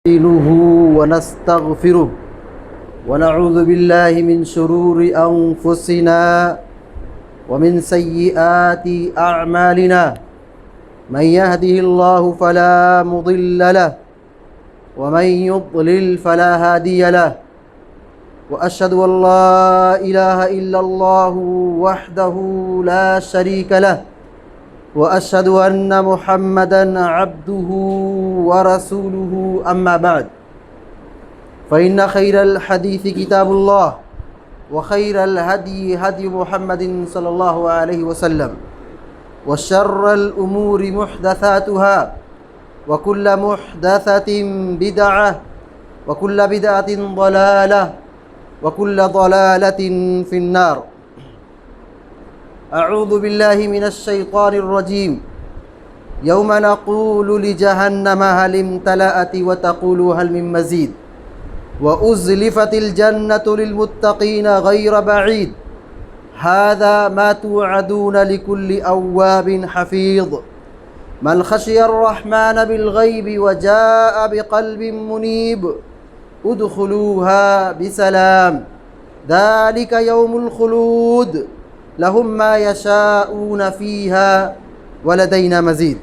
نستعينه ونستغفره ونعوذ بالله من شرور أنفسنا ومن سيئات أعمالنا. من يهده الله فلا مضل له ومن يضلل فلا هادي له. وأشهد أن لا إله إلا الله وحده لا شريك له وأشهد أن محمدًا عبده ورسوله. أما بعد فإن خير الحديث كتاب الله وخير الهدي هدي محمد صلى الله عليه وسلم وشر الأمور محدثاتها وكل محدثة بدعة وكل بدعة ضلالة وكل ضلالة في النار. أعوذ بالله من الشيطان الرجيم. يوم نقول لجهنم هل امتلأت وتقول هل من مزيد وأزلفت الجنة للمتقين غير بعيد هذا ما توعدون لكل أواب حفيظ من خشي الرحمن بالغيب وجاء بقلب منيب ادخلوها بسلام ذلك يوم الخلود لهم ما يشاءون فيها ولدينا مزيد.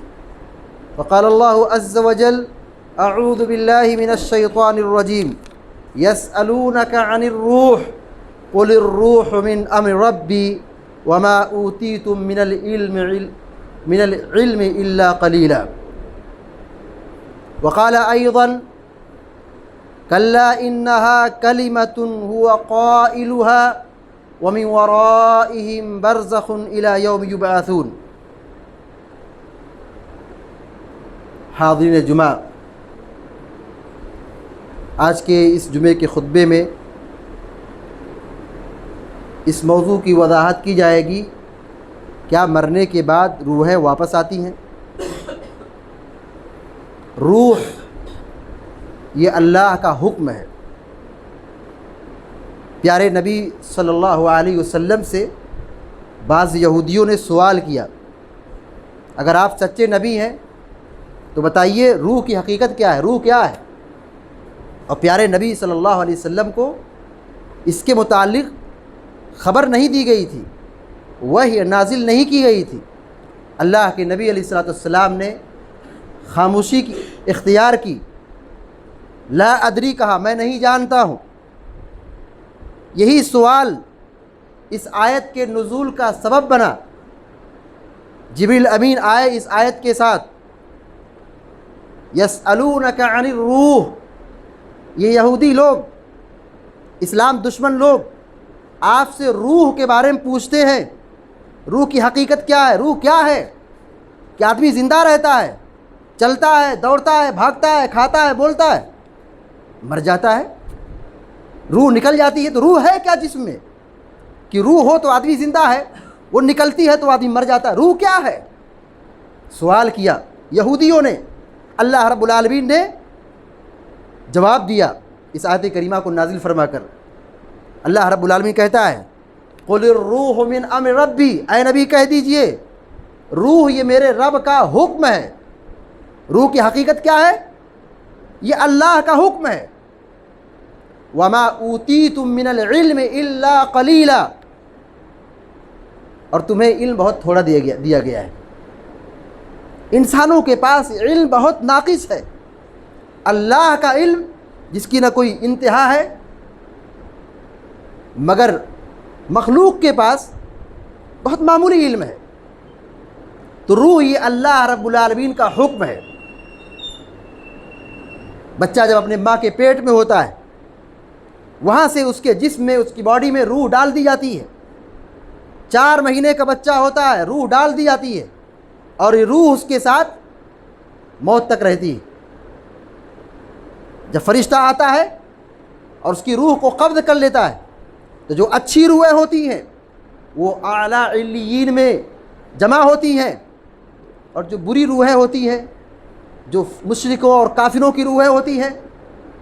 وقال الله عز وجل أعوذ بالله من الشيطان الرجيم يسألونك عن الروح قل الروح من أمر ربي وما أوتيتم من العلم إلا قليلا. وقال أيضا كلا إنها كلمة هو قائلها ومن ورائهم برزخ إلى يوم يبعثون. حاضرین جمعہ، آج کے اس جمعے کے خطبے میں اس موضوع کی وضاحت کی جائے گی، کیا مرنے کے بعد روحیں واپس آتی ہیں؟ روح یہ اللہ کا حکم ہے. پیارے نبی صلی اللہ علیہ وسلم سے بعض یہودیوں نے سوال کیا، اگر آپ سچے نبی ہیں تو بتائیے روح کی حقیقت کیا ہے، روح کیا ہے؟ اور پیارے نبی صلی اللہ علیہ وسلم کو اس کے متعلق خبر نہیں دی گئی تھی، وحی نازل نہیں کی گئی تھی. اللہ کے نبی علیہ السلام نے خاموشی کی اختیار کی، لا ادری کہا، میں نہیں جانتا ہوں. یہی سوال اس آیت کے نزول کا سبب بنا. جبریل امین آئے اس آیت کے ساتھ، یسألونک عن الروح. یہ یہودی لوگ، اسلام دشمن لوگ آپ سے روح کے بارے میں پوچھتے ہیں. روح کی حقیقت کیا ہے؟ روح کیا ہے؟ کہ آدمی زندہ رہتا ہے، چلتا ہے، دوڑتا ہے، بھاگتا ہے، کھاتا ہے، بولتا ہے، مر جاتا ہے، روح نکل جاتی ہے. تو روح ہے کیا جسم میں؟ کہ روح ہو تو آدمی زندہ ہے، وہ نکلتی ہے تو آدمی مر جاتا ہے. روح کیا ہے؟ سوال کیا یہودیوں نے. اللہ رب العالمین نے جواب دیا اس آیت کریمہ کو نازل فرما کر. اللہ رب العالمین کہتا ہے قل الروح من امر ربی، اے نبی کہہ دیجئے روح یہ میرے رب کا حکم ہے. روح کی حقیقت کیا ہے؟ یہ اللہ کا حکم ہے. وما اوتیتم من العلم الا قلیلا، اور تمہیں علم بہت تھوڑا دیا گیا ہے. انسانوں کے پاس علم بہت ناقص ہے. اللہ کا علم جس کی نہ کوئی انتہا ہے، مگر مخلوق کے پاس بہت معمولی علم ہے. تو روح یہ اللہ رب العالمین کا حکم ہے. بچہ جب اپنے ماں کے پیٹ میں ہوتا ہے، وہاں سے اس کے جسم میں، اس کی باڈی میں روح ڈال دی جاتی ہے. 4 مہینے کا بچہ ہوتا ہے، روح ڈال دی جاتی ہے، اور یہ روح اس کے ساتھ موت تک رہتی ہے. جب فرشتہ آتا ہے اور اس کی روح کو قبض کر لیتا ہے، تو جو اچھی روحیں ہوتی ہیں وہ اعلیٰ علیین میں جمع ہوتی ہیں، اور جو بری روحیں ہوتی ہیں، جو مشرکوں اور کافروں کی روحیں ہوتی ہیں،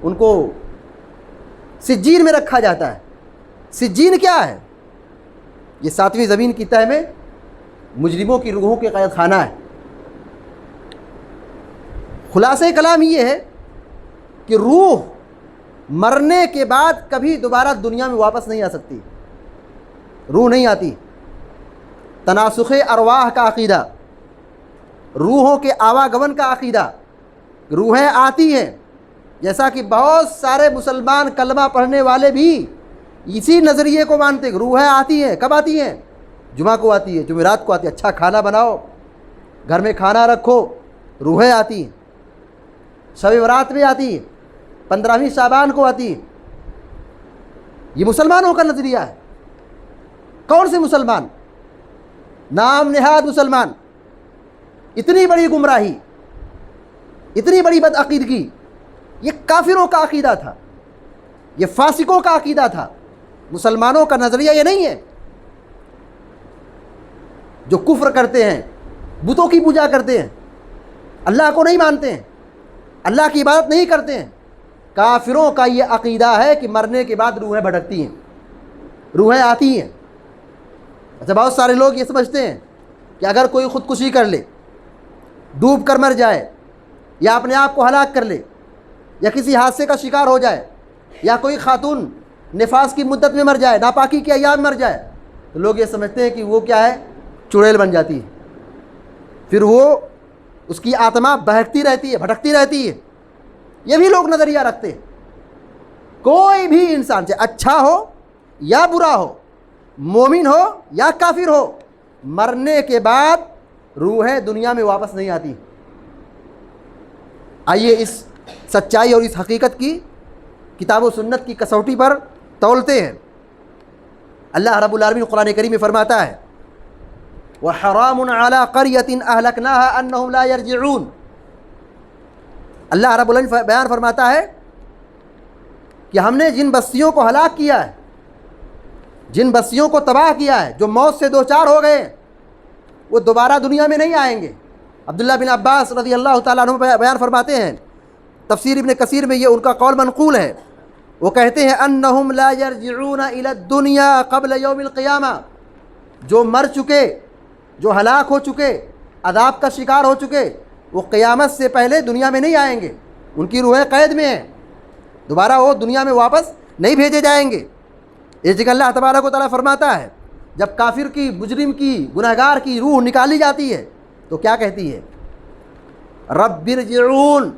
ان کو سجین میں رکھا جاتا ہے. سجین کیا ہے؟ یہ 7ویں زمین کی تہہ میں مجرموں کی روحوں کے قید خانہ ہے. خلاصہ کلام یہ ہے کہ روح مرنے کے بعد کبھی دوبارہ دنیا میں واپس نہیں آ سکتی، روح نہیں آتی۔ تناسخ ارواح کا عقیدہ، روحوں کے آواگمن کا عقیدہ، روحیں آتی ہیں، جیسا کہ بہت سارے مسلمان کلمہ پڑھنے والے بھی اسی نظریے کو مانتے ہیں، روحیں آتی ہیں۔ کب آتی ہیں؟ جمعہ کو آتی ہے، جمعرات کو آتی ہے۔ اچھا کھانا بناؤ، گھر میں کھانا رکھو، روحیں آتی ہیں۔ شب برات میں آتی ہے، 15ویں شعبان کو آتی ہے۔ یہ مسلمانوں کا نظریہ ہے۔ کون سے مسلمان؟ نام نہاد مسلمان۔ اتنی بڑی گمراہی، اتنی بڑی بدعقیدگی، یہ کافروں کا عقیدہ تھا، یہ فاسقوں کا عقیدہ تھا۔ مسلمانوں کا نظریہ یہ نہیں ہے۔ جو کفر کرتے ہیں، بتوں کی پوجا کرتے ہیں، اللہ کو نہیں مانتے ہیں، اللہ کی عبادت نہیں کرتے ہیں، کافروں کا یہ عقیدہ ہے کہ مرنے کے بعد روحیں بھٹکتی ہیں، روحیں آتی ہیں۔ اچھا، بہت سارے لوگ یہ سمجھتے ہیں کہ اگر کوئی خودکشی کر لے، ڈوب کر مر جائے، یا اپنے آپ کو ہلاک کر لے، یا کسی حادثے کا شکار ہو جائے، یا کوئی خاتون نفاس کی مدت میں مر جائے، ناپاکی کے ایام مر جائے، تو لوگ یہ سمجھتے ہیں کہ وہ کیا ہے، چڑیل بن جاتی ہے، پھر وہ اس کی آتما بہکتی رہتی ہے، بھٹکتی رہتی ہے۔ یہ بھی لوگ نظریہ رکھتے ہیں۔ کوئی بھی انسان چاہے اچھا ہو یا برا ہو، مومن ہو یا کافر ہو، مرنے کے بعد روحیں دنیا میں واپس نہیں آتی۔ آئیے اس سچائی اور اس حقیقت کی کتاب و سنت کی کسوٹی پر تولتے ہیں۔ اللہ رب العالمین قرآن کریم میں فرماتا ہے وَحَرَامٌ عَلَىٰ قَرْيَةٍ أَهْلَكْنَاهَا أَنَّهُمْ لَا يَرْجِعُونَ۔ اللہ رب العالمین بیان فرماتا ہے کہ ہم نے جن بستیوں کو ہلاک کیا ہے، جن بستیوں کو تباہ کیا ہے، جو موت سے دوچار ہو گئے، وہ دوبارہ دنیا میں نہیں آئیں گے۔ عبداللہ بن عباس رضی اللہ تعالیٰ عنہ بیان فرماتے ہیں، تفسیر ابن کثیر میں یہ ان کا قول منقول ہے، وہ کہتے ہیں انہم لا یرجعون الی الدنیا قبل یوم القیامہ، جو مر چکے، جو ہلاک ہو چکے، عذاب کا شکار ہو چکے، وہ قیامت سے پہلے دنیا میں نہیں آئیں گے، ان کی روحیں قید میں ہیں، دوبارہ وہ دنیا میں واپس نہیں بھیجے جائیں گے۔ اس جگہ اللہ تبارک و تعالیٰ فرماتا ہے جب کافر کی، مجرم کی، گنہگار کی روح نکالی جاتی ہے تو کیا کہتی ہے؟ رب ارجعون،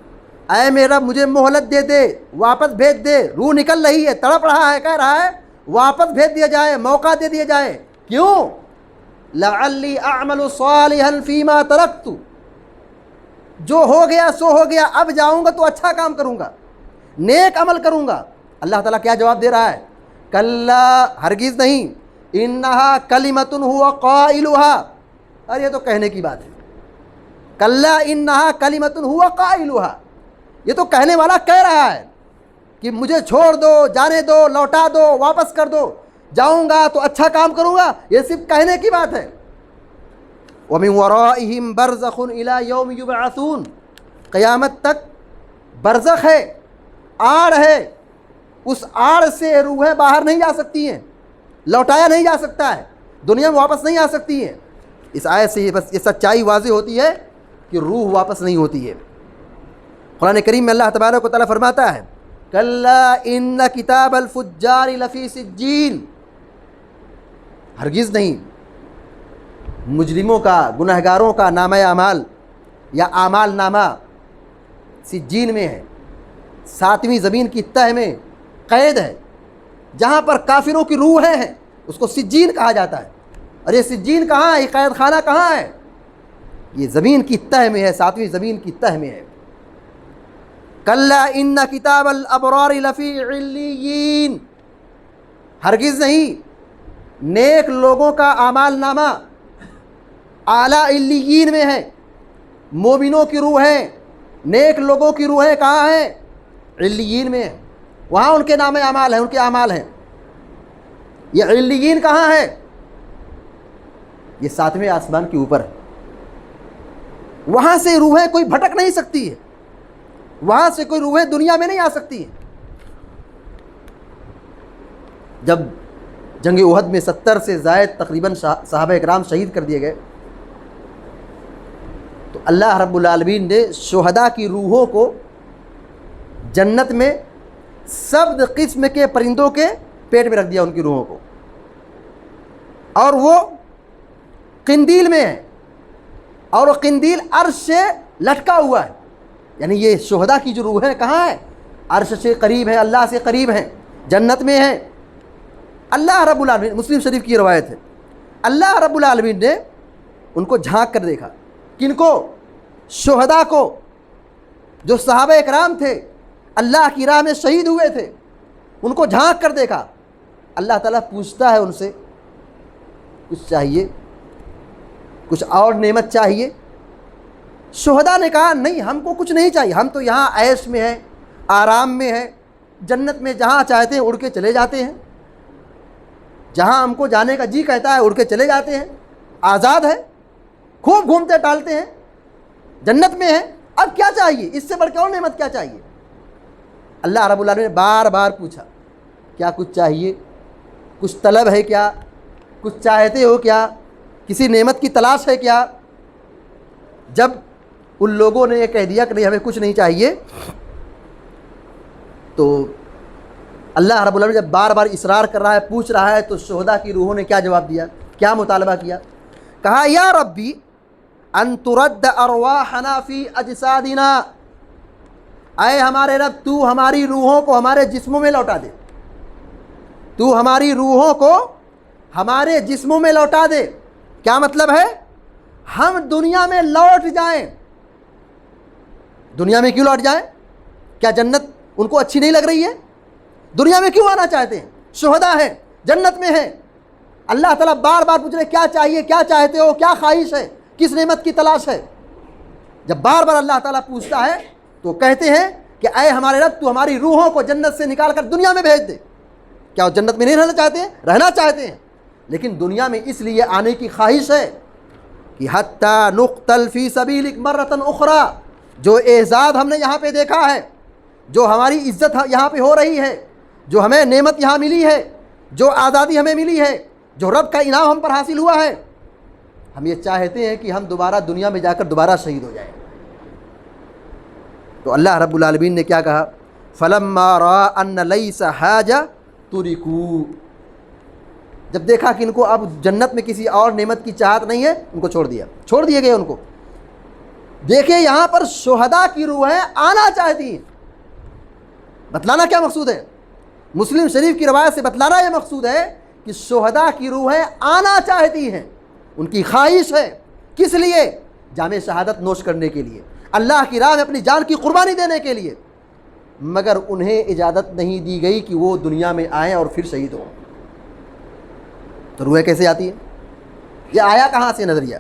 اے میرے رب مجھے مہلت دے دے، واپس بھیج دے۔ روح نکل رہی ہے، تڑپ رہا ہے، کہہ رہا ہے واپس بھیج دیا جائے، موقع دے دیا جائے۔ کیوں؟ لعلی اعمل صالحا فیما ترکت، جو ہو گیا سو ہو گیا، اب جاؤں گا تو اچھا کام کروں گا، نیک عمل کروں گا۔ اللہ تعالیٰ کیا جواب دے رہا ہے؟ کلا، ہرگز نہیں، انہا کلمۃ ہوا قائلہا، ارے یہ تو کہنے کی بات ہے، کلا انہا کلمۃ ہوا قائلہا، یہ تو کہنے والا کہہ رہا ہے کہ مجھے چھوڑ دو، جانے دو، لوٹا دو، واپس کر دو، جاؤں گا تو اچھا کام کروں گا، یہ صرف کہنے کی بات ہے۔ وَمِن وَرَائِهِمْ بَرْزَخٌ إِلَىٰ يَوْمِ يُبْعَثُونَ، قیامت تک برزخ ہے، آڑ ہے، اس آڑ سے روحیں باہر نہیں جا سکتی ہیں، لوٹایا نہیں جا سکتا ہے، دنیا میں واپس نہیں آ سکتی ہیں۔ اس آیت سے بس یہ سچائی واضح ہوتی ہے کہ روح واپس نہیں ہوتی ہے۔ قرآن کریم میں اللہ تبارک و تعالیٰ فرماتا ہے کلا ان کتاب الفجار لفی سجین، ہرگز نہیں، مجرموں کا، گنہگاروں کا نامہ اعمال یا اعمال نامہ سجین میں ہے، 7ویں زمین کی تہ میں قید ہے، جہاں پر کافروں کی روحیں ہیں، اس کو سجین کہا جاتا ہے۔ اور یہ سجین کہاں ہے؟ یہ قید خانہ کہاں ہے؟ یہ زمین کی تہ میں ہے، 7ویں زمین کی تہ میں ہے۔ کلا ان کتاب الابرار لفی علیین، ہرگز نہیں، نیک لوگوں کا اعمال نامہ اعلیٰ علیین میں ہے۔ مومنوں کی روحیں، نیک لوگوں کی روحیں کہاں ہیں؟ علیین میں ہیں، وہاں ان کے نام اعمال ہیں، ان کے اعمال ہیں۔ یہ علیین کہاں ہے؟ یہ 7ویں آسمان کے اوپر ہے، وہاں سے روحیں کوئی بھٹک نہیں سکتی ہے، وہاں سے کوئی روحیں دنیا میں نہیں آ سکتی ہیں۔ جب جنگ احد میں 70 سے زائد تقریباً صحابہ اکرام شہید کر دیے گئے تو اللہ رب العالمین نے شہداء کی روحوں کو جنت میں سب قسم کے پرندوں کے پیٹ میں رکھ دیا ان کی روحوں کو، اور وہ قندیل میں ہے، اور وہ قندیل عرش سے لٹکا ہوا ہے. یعنی یہ شہداء کی جو روح ہے کہاں ہے؟ عرش سے قریب ہے، اللہ سے قریب ہیں، جنت میں ہیں. اللہ رب العالمین، مسلم شریف کی روایت ہے، اللہ رب العالمین نے ان کو جھانک کر دیکھا. کن کو؟ شہداء کو، جو صحابہ اکرام تھے، اللہ کی راہ میں شہید ہوئے تھے. ان کو جھانک کر دیکھا. اللہ تعالیٰ پوچھتا ہے ان سے، کچھ چاہیے؟ کچھ اور نعمت چاہیے؟ شہداء نے کہا نہیں، ہم کو کچھ نہیں چاہیے، ہم تو یہاں عیش میں ہیں، آرام میں ہیں، جنت میں جہاں چاہتے ہیں اڑ کے چلے جاتے ہیں، جہاں ہم کو جانے کا جی کہتا ہے اڑ کے چلے جاتے ہیں، آزاد ہے، خوب گھومتے ٹالتے ہیں، جنت میں ہیں، اب کیا چاہیے؟ اس سے بڑھ کے اور نعمت کیا چاہیے؟ اللہ رب العالمین نے بار بار پوچھا، کیا کچھ چاہیے؟ کچھ طلب ہے کیا؟ کچھ چاہتے ہو کیا؟ کسی نعمت کی تلاش ہے کیا؟ جب ان لوگوں نے یہ کہہ دیا کہ نہیں ہمیں کچھ نہیں چاہیے، تو اللہ رب العالمین جب بار بار اصرار کر رہا ہے، پوچھ رہا ہے، تو شہداء کی روحوں نے کیا جواب دیا؟ کیا مطالبہ کیا؟ کہا یا ربی ان ترد ارواحنا فی اجسادنا، اے ہمارے رب تو ہماری روحوں کو ہمارے جسموں میں لوٹا دے، تو ہماری روحوں کو ہمارے جسموں میں لوٹا دے. کیا مطلب ہے؟ ہم دنیا میں لوٹ جائیں. دنیا میں کیوں لوٹ جائیں؟ کیا جنت ان کو اچھی نہیں لگ رہی ہے؟ دنیا میں کیوں آنا چاہتے ہیں؟ شہداء ہیں، جنت میں ہیں. اللہ تعالیٰ بار بار پوچھ رہے کیا چاہیے، کیا چاہتے ہو، کیا خواہش ہے، کس نعمت کی تلاش ہے؟ جب بار بار اللہ تعالیٰ پوچھتا ہے تو کہتے ہیں کہ اے ہمارے رب تو ہماری روحوں کو جنت سے نکال کر دنیا میں بھیج دے. کیا وہ جنت میں نہیں رہنا چاہتے ہیں؟ رہنا چاہتے ہیں، لیکن دنیا میں اس لیے آنے کی خواہش ہے کہ حتی نقتل فی سبیلک مرۃ اخری، جو اعزاز ہم نے یہاں پہ دیکھا ہے، جو ہماری عزت یہاں پہ ہو رہی ہے، جو ہمیں نعمت یہاں ملی ہے، جو آزادی ہمیں ملی ہے، جو رب کا انعام ہم پر حاصل ہوا ہے، ہم یہ چاہتے ہیں کہ ہم دوبارہ دنیا میں جا کر دوبارہ شہید ہو جائیں. تو اللہ رب العالمین نے کیا کہا؟ فلما رأى ان ليس حاجہ ترکوا، جب دیکھا کہ ان کو اب جنت میں کسی اور نعمت کی چاہت نہیں ہے، ان کو چھوڑ دیے گئے ان کو. دیکھیں یہاں پر شہداء کی روحیں آنا چاہتی ہیں. بتلانا کیا مقصود ہے؟ مسلم شریف کی روایت سے بتلانا یہ مقصود ہے کہ شہداء کی روحیں آنا چاہتی ہیں، ان کی خواہش ہے. کس لیے؟ جام شہادت نوش کرنے کے لیے، اللہ کی راہ میں اپنی جان کی قربانی دینے کے لیے. مگر انہیں اجازت نہیں دی گئی کہ وہ دنیا میں آئیں اور پھر شہید ہوں. تو روحیں کیسے آتی ہیں؟ یہ آیا کہاں سے نظریہ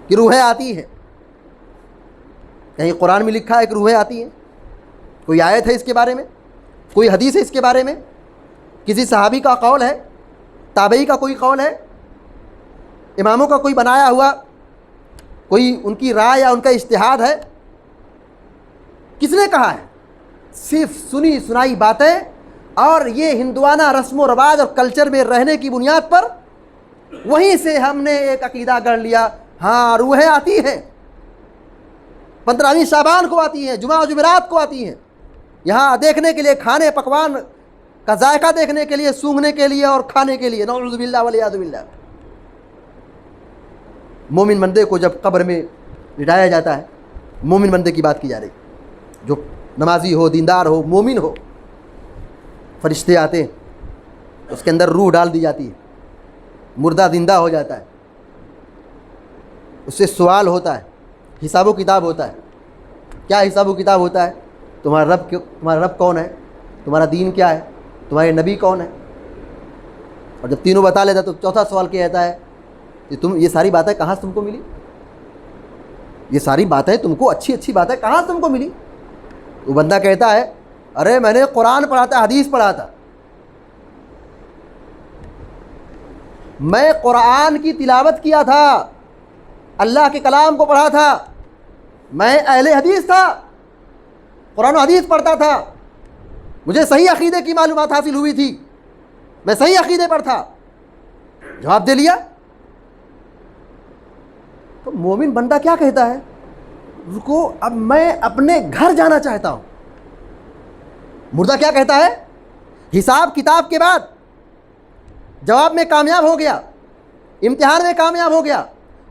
کہ روحیں آتی ہیں؟ کہیں قرآن میں لکھا ہے کہ روحیں آتی ہیں؟ کوئی آیت ہے اس کے بارے میں؟ کوئی حدیث ہے اس کے بارے میں؟ کسی صحابی کا قول ہے؟ تابعی کا کوئی قول ہے؟ اماموں کا کوئی بنایا ہوا کوئی ان کی رائے یا ان کا اجتہاد ہے؟ کس نے کہا ہے؟ صرف سنی سنائی باتیں، اور یہ ہندوانہ رسم و رواج اور کلچر میں رہنے کی بنیاد پر وہیں سے ہم نے ایک عقیدہ گڑھ لیا، ہاں روحیں آتی ہیں، 15ویں شعبان کو آتی ہیں، جمعہ و جمعرات کو آتی ہیں، یہاں دیکھنے کے لیے، کھانے پکوان کا ذائقہ دیکھنے کے لیے، سونگھنے کے لیے اور کھانے کے لیے. نعوذ باللہ والعیاذ باللہ. مومن بندے کو جب قبر میں لٹایا جاتا ہے، مومن بندے کی بات کی جا رہی، جو نمازی ہو، دیندار ہو، مومن ہو، فرشتے آتے ہیں، اس کے اندر روح ڈال دی جاتی ہے، مردہ زندہ ہو جاتا ہے، اس سے سوال ہوتا ہے، حساب و کتاب ہوتا ہے. کیا حساب و کتاب ہوتا ہے؟ تمہارا رب کون ہے؟ تمہارا دین کیا ہے؟ تمہارے نبی کون ہے؟ اور جب تینوں بتا لیتا تو چوتھا سوال کیا رہتا ہے کہ یہ ساری باتیں کہاں سے تم کو ملی؟ یہ ساری باتیں تم کو، اچھی باتیں کہاں سے تم کو ملی؟ وہ بندہ کہتا ہے ارے میں نے قرآن پڑھا تھا، حدیث پڑھا تھا، میں قرآن کی تلاوت کیا تھا، اللہ کے کلام کو پڑھا تھا، میں اہل حدیث تھا، قرآن و حدیث پڑھتا تھا، مجھے صحیح عقیدے کی معلومات حاصل ہوئی تھی، میں صحیح عقیدے پر تھا. جواب دے لیا. تو مومن بندہ کیا کہتا ہے؟ رکو، اب میں اپنے گھر جانا چاہتا ہوں. مردہ کیا کہتا ہے؟ حساب کتاب کے بعد جواب میں کامیاب ہو گیا، امتحان میں کامیاب ہو گیا،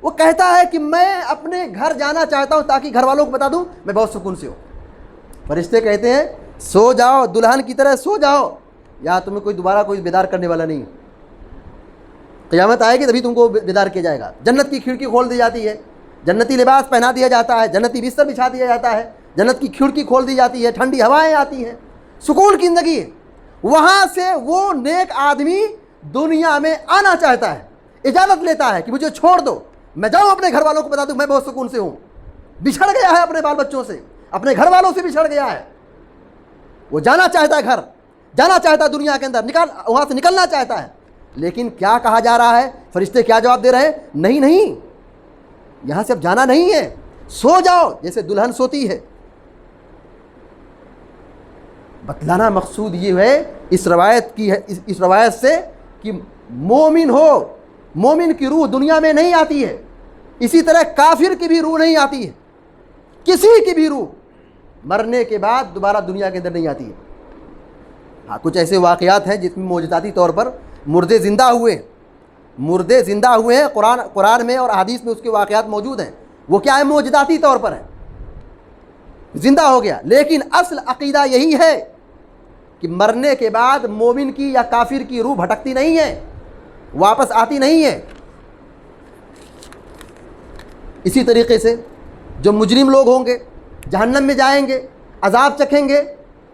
وہ کہتا ہے کہ میں اپنے گھر جانا چاہتا ہوں تاکہ گھر والوں کو بتا دوں میں بہت سکون سے ہوں۔ فرشتے کہتے ہیں سو جاؤ، دلہن کی طرح سو جاؤ، یا تمہیں کوئی دوبارہ کوئی بیدار کرنے والا نہیں۔ قیامت آئے گی تبھی تم کو بیدار کیا جائے گا۔ جنت کی کھڑکی کھول دی جاتی ہے، جنتی لباس پہنا دیا جاتا ہے، جنتی بستر بچھا دیا جاتا ہے، جنت کی کھڑکی کھول دی جاتی ہے، ٹھنڈی ہوائیں آتی ہیں، سکون کی زندگی ہے۔ وہاں سے وہ نیک آدمی دنیا میں آنا چاہتا ہے، اجازت لیتا ہے کہ مجھے چھوڑ دو، میں جاؤں اپنے گھر والوں کو بتا دوں میں بہت سکون سے ہوں۔ بچھڑ گیا ہے اپنے بال بچوں سے، اپنے گھر والوں سے بچھڑ گیا ہے، وہ جانا چاہتا ہے گھر، جانا چاہتا ہے دنیا کے اندر، وہاں سے نکلنا چاہتا ہے، لیکن کیا کہا جا رہا ہے؟ فرشتے کیا جواب دے رہے ہیں؟ نہیں نہیں، یہاں سے اب جانا نہیں ہے، سو جاؤ جیسے دلہن سوتی ہے۔ بتلانا مقصود یہ ہے اس روایت سے کہ مومن ہو، مومن کی روح دنیا میں نہیں آتی ہے، اسی طرح کافر کی بھی روح نہیں آتی ہے، کسی کی بھی روح مرنے کے بعد دوبارہ دنیا کے اندر نہیں آتی ہے۔ ہاں کچھ ایسے واقعات ہیں جس میں معجزاتی طور پر مردے زندہ ہوئے ہیں، قرآن میں اور احادیث میں اس کے واقعات موجود ہیں، وہ کیا ہے؟ معجزاتی طور پر ہے، زندہ ہو گیا۔ لیکن اصل عقیدہ یہی ہے کہ مرنے کے بعد مومن کی یا کافر کی روح بھٹکتی نہیں ہے، واپس آتی نہیں ہے۔ اسی طریقے سے جو مجرم لوگ ہوں گے، جہنم میں جائیں گے، عذاب چکھیں گے،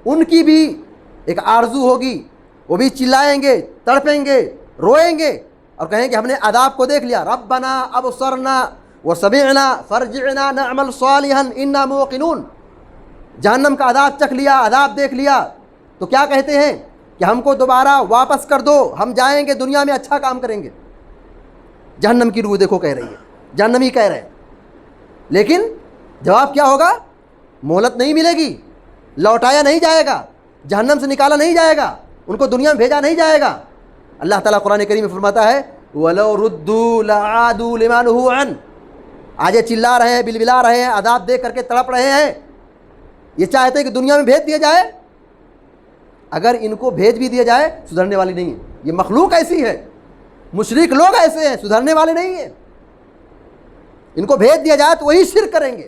ان کی بھی ایک آرزو ہوگی، وہ بھی چلائیں گے، تڑپیں گے، روئیں گے اور کہیں کہ ہم نے عذاب کو دیکھ لیا، ربنا ابصرنا وسمعنا فرجعنا نعمل صالحا انا موقنون۔ جہنم کا عذاب چکھ لیا، عذاب دیکھ لیا تو کیا کہتے ہیں کہ ہم کو دوبارہ واپس کر دو، ہم جائیں گے دنیا میں اچھا کام کریں گے۔ جہنم کی روح دیکھو کہہ رہی ہے، جہنمی کہہ رہے ہیں، لیکن جواب کیا ہوگا؟ مہلت نہیں ملے گی، لوٹایا نہیں جائے گا، جہنم سے نکالا نہیں جائے گا، ان کو دنیا میں بھیجا نہیں جائے گا۔ اللہ تعالیٰ قرآن کریم میں فرماتا ہے وَلَوْ رُدُّوا لَعَادُوا لِمَا نُهُوا عَنْهُ۔ آج یہ چلا رہے ہیں، بلبلا رہے ہیں، عذاب دیکھ کر کے تڑپ رہے ہیں، یہ چاہتے ہیں کہ دنیا میں بھیج دیا جائے۔ اگر ان کو بھیج بھی دیا جائے سدھرنے والی نہیں ہے، یہ مخلوق ایسی ہے، مشرک لوگ ایسے ہیں، سدھرنے والے نہیں ہیں۔ ان کو بھیج دیا جائے تو وہی شرک کریں گے،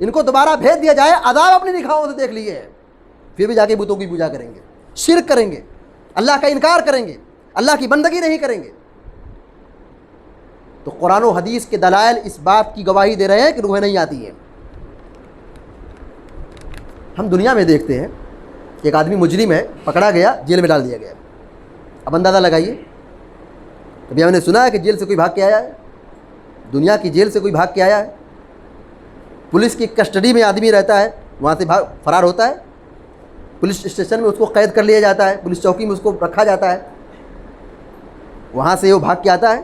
ان کو دوبارہ بھیج دیا جائے، عذاب اپنی نگاہوں سے دیکھ لیے ہیں، پھر بھی جا کے بتوں کی پوجا کریں گے، شرک کریں گے، اللہ کا انکار کریں گے، اللہ کی بندگی نہیں کریں گے۔ تو قرآن و حدیث کے دلائل اس بات کی گواہی دے رہے ہیں کہ روحیں نہیں آتی ہیں۔ ہم دنیا میں دیکھتے ہیں کہ ایک آدمی مجرم ہے، پکڑا گیا، جیل میں ڈال دیا گیا۔ اب اندازہ لگائیے، کبھی ہم نے سنا ہے کہ جیل سے کوئی بھاگ کے آیا ہے؟ دنیا کی جیل سے کوئی بھاگ کے آیا ہے؟ پولیس کی کسٹڈی میں آدمی رہتا ہے، وہاں سے فرار ہوتا ہے، پولیس اسٹیشن میں اس کو قید کر لیا جاتا ہے، پولیس چوکی میں اس کو رکھا جاتا ہے، وہاں سے وہ بھاگ کے آتا ہے۔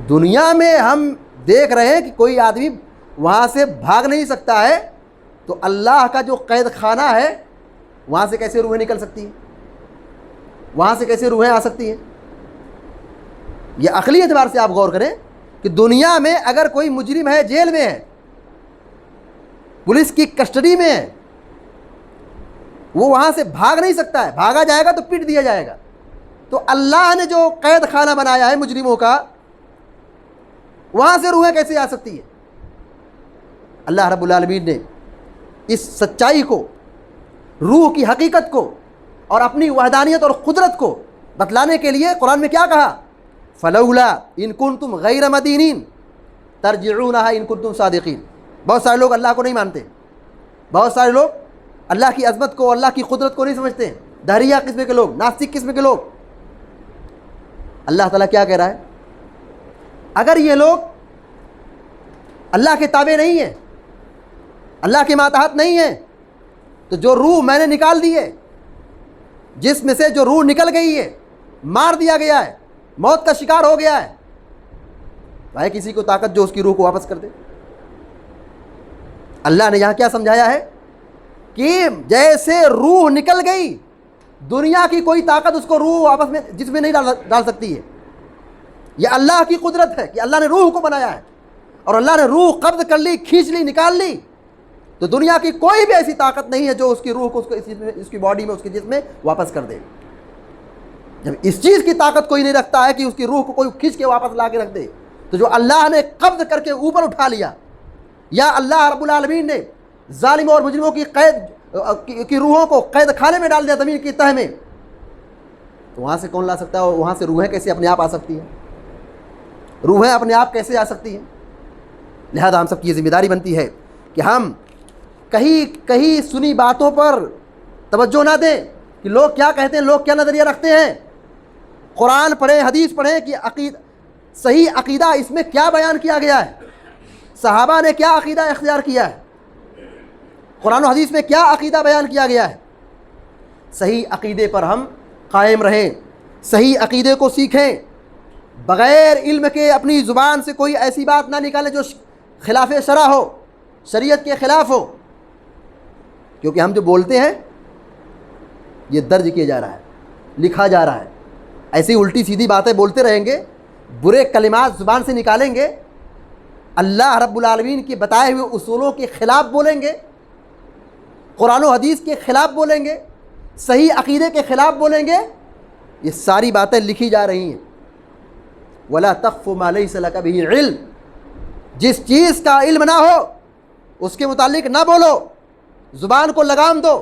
دنیا میں ہم دیکھ رہے ہیں کہ کوئی آدمی وہاں سے بھاگ نہیں سکتا ہے، تو اللہ کا جو قید خانہ ہے وہاں سے کیسے روحیں نکل سکتی ہیں؟ وہاں سے کیسے روحیں آ سکتی ہیں؟ یہ عقلی اعتبار سے آپ غور کریں کہ دنیا میں اگر کوئی مجرم ہے، جیل میں ہے، پولیس کی کسٹڈی میں ہے، وہ وہاں سے بھاگ نہیں سکتا ہے، بھاگا جائے گا تو پیٹ دیا جائے گا۔ تو اللہ نے جو قید خانہ بنایا ہے مجرموں کا، وہاں سے روحیں کیسے آ سکتی ہیں؟ اللہ رب العالمین نے اس سچائی کو، روح کی حقیقت کو اور اپنی وحدانیت اور قدرت کو بتلانے کے لیے قرآن میں کیا کہا؟ فَلَوْلَا إِن كُنْتُمْ غَيْرَ مَدِينِينَ تَرْجِعُونَهَا إِن كُنْتُمْ صَادِقِينَ۔ بہت سارے لوگ اللہ کو نہیں مانتے، بہت سارے لوگ اللہ کی عظمت کو، اللہ کی قدرت کو نہیں سمجھتے ہیں، دہریہ قسم کے لوگ، ناستک قسم کے لوگ۔ اللہ تعالیٰ کیا کہہ رہا ہے؟ اگر یہ لوگ اللہ کے تابع نہیں ہیں، اللہ کے ماتحت نہیں ہیں، تو جو روح میں نے نکال دی ہے، جس میں سے جو روح نکل گئی ہے، مار دیا گیا ہے، موت کا شکار ہو گیا ہے، بھائی کسی کو طاقت جو اس کی روح کو واپس کر دے؟ اللہ نے یہاں کیا سمجھایا ہے کہ جیسے روح نکل گئی، دنیا کی کوئی طاقت اس کو روح واپس میں جس میں نہیں ڈال سکتی ہے۔ یہ اللہ کی قدرت ہے کہ اللہ نے روح کو بنایا ہے، اور اللہ نے روح قبض کر لی، کھینچ لی، نکال لی، تو دنیا کی کوئی بھی ایسی طاقت نہیں ہے جو اس کی روح کو اس کی باڈی میں، اس کے جسم میں واپس کر دے۔ جب اس چیز کی طاقت کوئی نہیں رکھتا ہے کہ اس کی روح کو کوئی کھینچ کے واپس لا کے رکھ دے، تو جو اللہ نے قبض کر کے اوپر اٹھا لیا، یا اللہ رب العالمین نے ظالموں اور مجرموں کی قید کی روحوں کو قید خانے میں ڈال دیا زمین کی تہ میں، تو وہاں سے کون لا سکتا ہے؟ اور وہاں سے روحیں کیسے اپنے آپ آ سکتی ہیں؟ روحیں اپنے آپ کیسے آ سکتی ہیں؟ لہذا ہم سب کی یہ ذمہ داری بنتی ہے کہ ہم کہیں سنی باتوں پر توجہ نہ دیں کہ لوگ کیا کہتے ہیں، لوگ کیا نظریہ رکھتے ہیں۔ قرآن پڑھیں، حدیث پڑھیں کہ صحیح عقیدہ اس میں کیا بیان کیا گیا ہے، صحابہ نے کیا عقیدہ اختیار کیا ہے، قرآن و حدیث میں کیا عقیدہ بیان کیا گیا ہے۔ صحیح عقیدے پر ہم قائم رہیں، صحیح عقیدے کو سیکھیں، بغیر علم کے اپنی زبان سے کوئی ایسی بات نہ نکالیں جو خلاف شرع ہو، شریعت کے خلاف ہو، کیونکہ ہم جو بولتے ہیں یہ درج کیا جا رہا ہے، لکھا جا رہا ہے۔ ایسی الٹی سیدھی باتیں بولتے رہیں گے، برے کلمات زبان سے نکالیں گے، اللہ رب العالمین کے بتائے ہوئے اصولوں کے خلاف بولیں گے، قرآن و حدیث کے خلاف بولیں گے، صحیح عقیدے کے خلاف بولیں گے، یہ ساری باتیں لکھی جا رہی ہیں۔ وَلَا تَقْفُ مَا لَيْسَ لَكَ بِهِ عِلْمٌ، جس چیز کا علم نہ ہو اس کے متعلق نہ بولو، زبان کو لگام دو،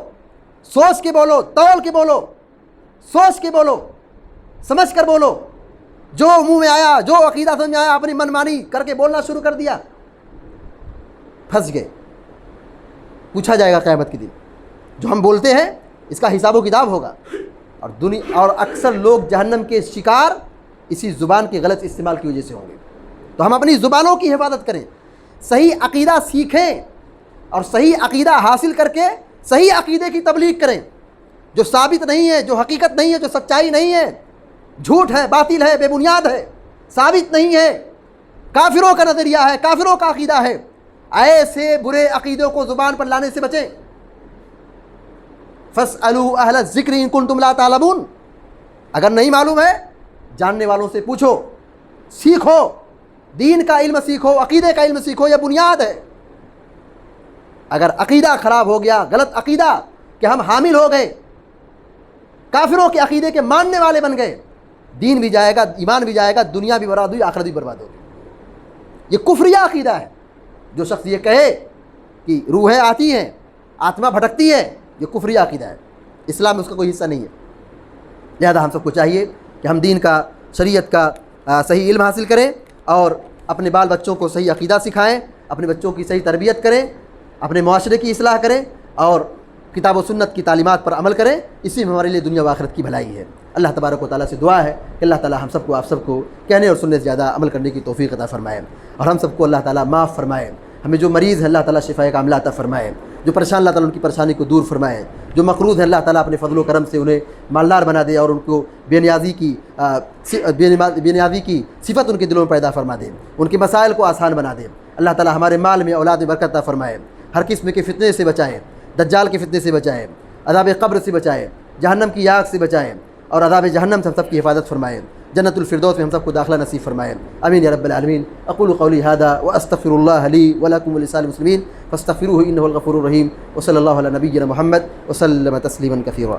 سوچ کے بولو، تول کے بولو، سوچ کے بولو، سمجھ کر بولو۔ جو منہ میں آیا، جو عقیدہ سمجھ میں آیا، اپنی من مانی کر کے بولنا شروع کر دیا، پھنس گئے، پوچھا جائے گا قیامت کے دن۔ جو ہم بولتے ہیں اس کا حساب و کتاب ہوگا، اور اکثر لوگ جہنم کے شکار اسی زبان کے غلط استعمال کی وجہ سے ہوں گے۔ تو ہم اپنی زبانوں کی حفاظت کریں، صحیح عقیدہ سیکھیں، اور صحیح عقیدہ حاصل کر کے صحیح عقیدے کی تبلیغ کریں، جو ثابت نہیں ہے، جو حقیقت نہیں ہے، جو سچائی نہیں ہے، جھوٹ ہے، باطل ہے، بے بنیاد ہے، ثابت نہیں ہے، کافروں کا نظریہ ہے، کافروں کا عقیدہ ہے، ایسے برے عقیدوں کو زبان پر لانے سے بچیں۔ فَاسْأَلُوا أَهْلَ الذِّكْرِ إِن كُنتُمْ لَا تَعْلَمُونَ، اگر نہیں معلوم ہے جاننے والوں سے پوچھو، سیکھو، دین کا علم سیکھو، عقیدے کا علم سیکھو، یہ بنیاد ہے۔ اگر عقیدہ خراب ہو گیا، غلط عقیدہ کہ ہم حامل ہو گئے، کافروں کے عقیدے کے ماننے والے بن گئے، دین بھی جائے گا، ایمان بھی جائے گا، دنیا بھی برباد ہوئی، آخرت بھی برباد ہوگی۔ یہ کفریہ عقیدہ ہے۔ جو شخص یہ کہے کہ روحیں آتی ہیں، آتما بھٹکتی ہے، یہ کفریہ عقیدہ ہے، اسلام میں اس کا کوئی حصہ نہیں ہے۔ لہذا ہم سب کو چاہیے کہ ہم دین کا، شریعت کا صحیح علم حاصل کریں، اور اپنے بال بچوں کو صحیح عقیدہ سکھائیں، اپنے بچوں کی صحیح تربیت کریں، اپنے معاشرے کی اصلاح کریں، اور کتاب و سنت کی تعلیمات پر عمل کریں۔ اسی میں ہمارے لیے دنیا و آخرت کی بھلائی ہے۔ اللہ تبارک و تعالیٰ سے دعا ہے کہ اللہ تعالیٰ ہم سب کو، آپ سب کو کہنے اور سننے سے زیادہ عمل کرنے کی توفیق عطا فرمائے، اور ہم سب کو اللہ تعالیٰ معاف فرمائے۔ ہمیں جو مریض ہیں اللہ تعالیٰ شفائے کاملہ عطا فرمائے، جو پریشان اللہ تعالیٰ ان کی پریشانی کو دور فرمائے، جو مقروض ہیں اللہ تعالیٰ اپنے فضل و کرم سے انہیں مالدار بنا دے، اور ان کو بے نیازی کی صفت ان کے دلوں میں پیدا فرما دے، ان کے مسائل کو آسان بنا دے۔ اللہ تعالیٰ ہمارے مال میں، اولاد میں برکت عطا فرمائے، ہر قسم کے فتنے سے بچائے، دجال کے فتنے سے بچائے، عذاب قبر سے بچائے، جہنم کی آگ سے بچائے، اور عذاب جہنم سے ہم سب کی حفاظت فرمائے، جنت الفردوس میں ہم سب کو داخلہ نصیب فرمائے، آمین یا رب العالمین۔ اقول قولی ھذا واستغفر اللہ لی ولکم ولسائر المسلمین فاستغفروہ انہ الغفور الرحیم، وصلی اللہ علی نبینا محمد وسلم تسلیما کثیرا۔